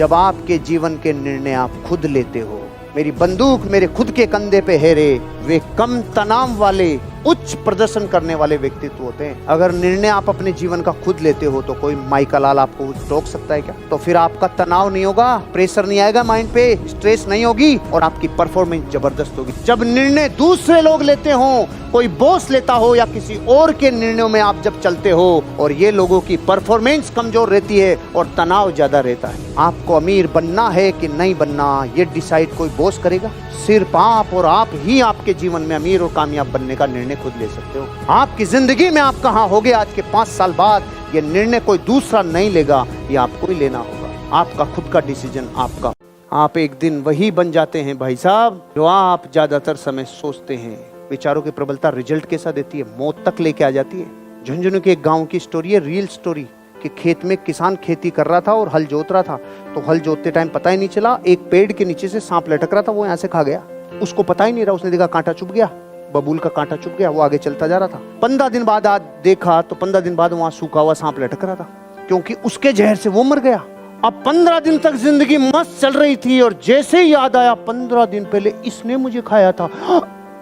जब आपके जीवन के निर्णय आप खुद लेते हो। मेरी बंदूक मेरे खुद के कंधे पे है रे, वे कम तनाव वाले उच्च प्रदर्शन करने वाले व्यक्तित्व होते हैं। अगर निर्णय आप अपने जीवन का खुद लेते हो तो कोई माइका लाल आपको रोक सकता है क्या? तो फिर आपका तनाव नहीं होगा, प्रेशर नहीं आएगा माइंड पे, स्ट्रेस नहीं होगी और आपकी परफॉर्मेंस जबरदस्त होगी। जब निर्णय दूसरे लोग लेते हो, कोई बॉस लेता हो या किसी और के निर्णयों में आप जब चलते हो और ये लोगों की परफॉर्मेंस कमजोर रहती है और तनाव ज्यादा रहता है। आपको अमीर बनना है कि नहीं बनना, ये डिसाइड कोई बॉस करेगा? सिर्फ आप और आप ही आपके जीवन में अमीर और कामयाब बनने का निर्णय खुद ले सकते हो। आपकी जिंदगी में आप कहाँ होगे आज के 5 साल बाद, ये निर्णय कोई दूसरा नहीं लेगा, ये आपको ही लेना होगा। आपका खुद का डिसीजन आपका। आप एक दिन वही बन जाते हैं भाई साहब जो आप ज्यादातर समय सोचते हैं। विचारों की प्रबलता रिजल्ट कैसा देती है? मौत तक लेके आ जाती है। झुंझुनू के एक गांव की स्टोरी है, रियल स्टोरी, कि खेत में किसान खेती कर रहा था और हल जोत रहा था। तो हल जोतते टाइम पता ही नहीं चला, एक पेड़ के नीचे से सांप लटक रहा था, वो यहाँ से खा गया। उसको पता ही नहीं रहा, उसने देखा कांटा चुभ गया, बबूल का कांटा चुभ गया, वो आगे चलता जा रहा था। 15 दिन बाद आज देखा तो 15 दिन बाद वहां सूखा हुआ सांप लटक रहा था, क्योंकि उसके जहर से वो मर गया। अब 15 दिन तक जिंदगी मस्त चल रही थी और जैसे ही याद आया 15 दिन पहले इसने मुझे खाया था,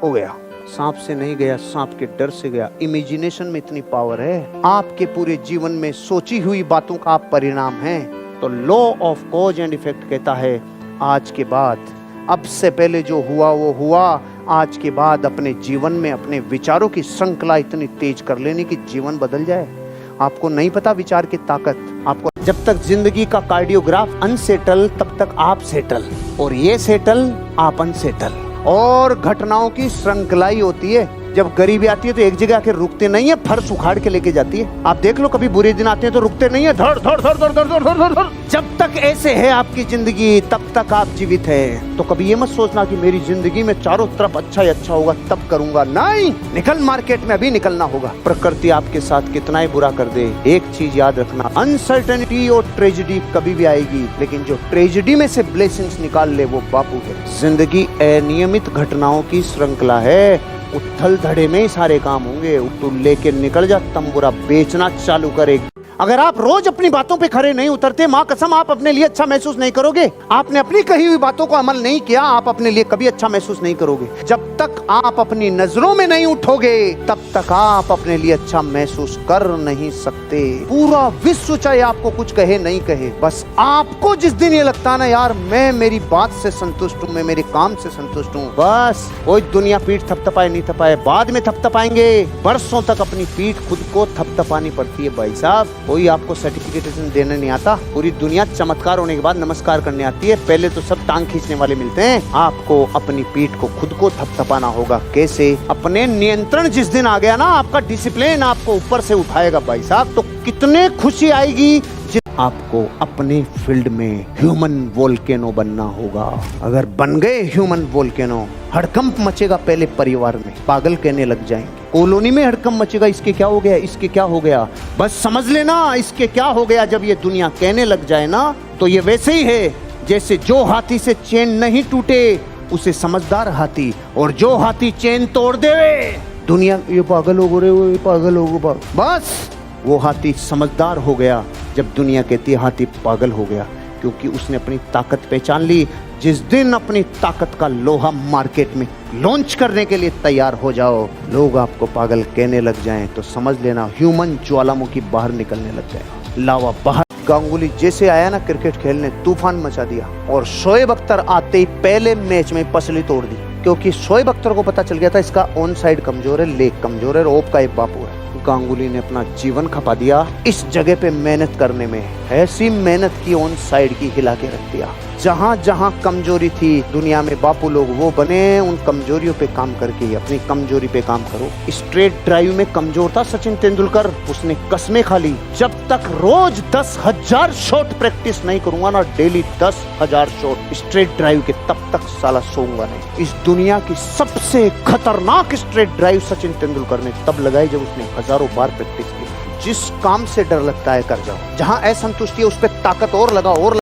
हो गया। सांप से नहीं गया, सांप के डर से गया। इमेजिनेशन में इतनी पावर है। आपके पूरे जीवन में सोची हुई बातों का आप परिणाम हैं। तो law of cause and effect कहता है आज के बाद, अब से पहले जो हुआ वो हुआ, आज के बाद अपने जीवन में अपने विचारों की श्रृंखला इतनी तेज कर लेने की जीवन बदल जाए। आपको नहीं पता विचार की ताकत। आपको जब तक जिंदगी का कार्डियोग्राफ अनसेटल, तब तक आप सेटल, और ये सेटल आप अनसेटल। और घटनाओं की श्रृंखला ही होती है। जब गरीबी आती है तो एक जगह आके रुकते नहीं है, फर्श उखाड़ के लेके जाती है। आप देख लो, कभी बुरे दिन आते हैं तो रुकते नहीं है, धड़ धड़ धड़ धड़ धड़ धड़ धड़ धड़। जब तक ऐसे है आपकी जिंदगी, तब तक आप जीवित है। तो कभी ये मत सोचना कि मेरी जिंदगी में चारों तरफ अच्छा ही अच्छा होगा तब करूंगा। नहीं, निकल मार्केट में, अभी निकलना होगा। प्रकृति आपके साथ कितना ही बुरा कर दे, एक चीज याद रखना, अनसर्टेनिटी और ट्रेजेडी कभी भी आएगी, लेकिन जो ट्रेजेडी में से ब्लेसिंग्स निकाल ले वो बापू है। जिंदगी अनियमित घटनाओं की श्रृंखला है। उथल धड़े में ही सारे काम होंगे। तू लेके निकल जा, तंबूरा बेचना चालू करे। अगर आप रोज अपनी बातों पे खरे नहीं उतरते, माँ कसम आप अपने लिए अच्छा महसूस नहीं करोगे। आपने अपनी कही हुई बातों को अमल नहीं किया, आप अपने लिए कभी अच्छा महसूस नहीं करोगे। जब तक आप अपनी नजरों में नहीं उठोगे, तब तक आप अपने लिए अच्छा महसूस कर नहीं सकते। पूरा विश्व चाहे आपको कुछ कहे नहीं कहे, बस आपको जिस दिन ये लगता ना यार मैं मेरी बात से संतुष्ट हूँ, मैं मेरे काम से संतुष्ट हूँ, बस कोई दुनिया पीठ थपथपाए नहीं थपाए, बाद में थपथपाएंगे। बरसों तक अपनी पीठ खुद को थपथपानी पड़ती है भाई साहब। कोई आपको सर्टिफिकेशन देने नहीं आता। पूरी दुनिया चमत्कार होने के बाद नमस्कार करने आती है। पहले तो सब टांग खींचने वाले मिलते हैं। आपको अपनी पीठ को खुद को थपथपाना होगा। कैसे? अपने नियंत्रण जिस दिन आ गया ना, आपका डिसिप्लिन आपको ऊपर से उठाएगा भाई साहब, तो कितने खुशी आएगी। आपको अपने फील्ड में ह्यूमन वोल्केनो बनना होगा। अगर बन गए ह्यूमन वोल्केनो, हड़कंप मचेगा पहले परिवार में, पागल कहने लग जाएंगे। कॉलोनी में हड़कंप मचेगा, इसके क्या हो गया, इसके क्या हो गया। बस समझ लेना इसके क्या हो गया। जब ये दुनिया कहने लग जाए ना, तो ये वैसे ही है जैसे जो हाथी से चेन नहीं टूटे उसे समझदार हाथी, और जो हाथी चेन तोड़ दे दुनिया ये पागल हो गए, ये पागल हो गए, बस वो हाथी समझदार हो गया। जब दुनिया कहती है हाथी पागल हो गया, क्योंकि उसने अपनी ताकत पहचान ली। जिस दिन अपनी ताकत का लोहा मार्केट में लॉन्च करने के लिए तैयार हो जाओ, लोग आपको पागल कहने लग जाएं, तो समझ लेना ह्यूमन ज्वालामुखी बाहर निकलने लग जाएगा, लावा बाहर। गांगुली जैसे आया ना क्रिकेट खेलने, तूफान मचा दिया, और शोएब अख्तर आते ही पहले मैच में पसली तोड़ दी, क्योंकि शोएब अख्तर को पता चल गया था इसका ऑन साइड कमजोर है, लेग कमजोर है, ओप का एक बापू है। गांगुली ने अपना जीवन खपा दिया इस जगह पे मेहनत करने में। ऐसी मेहनत की, ऑन साइड की हिला के रख दिया। जहाँ जहाँ कमजोरी थी दुनिया में, बापू लोग वो बने उन कमजोरियों पे काम करके। अपनी कमजोरी पे काम करो। स्ट्रेट ड्राइव में कमजोर था सचिन तेंदुलकर, उसने कसमें खा ली, जब तक रोज 10,000 शॉट प्रैक्टिस नहीं करूंगा ना, डेली 10,000 शॉट स्ट्रेट ड्राइव के, तब तक साला सोऊंगा नहीं। इस दुनिया की सबसे खतरनाक स्ट्रेट ड्राइव सचिन तेंदुलकर ने तब लगाई जब उसने हजारों बार प्रैक्टिस की। जिस काम से डर लगता है कर जाओ, जहाँ असंतुष्टि है उस पर ताकत और लगा और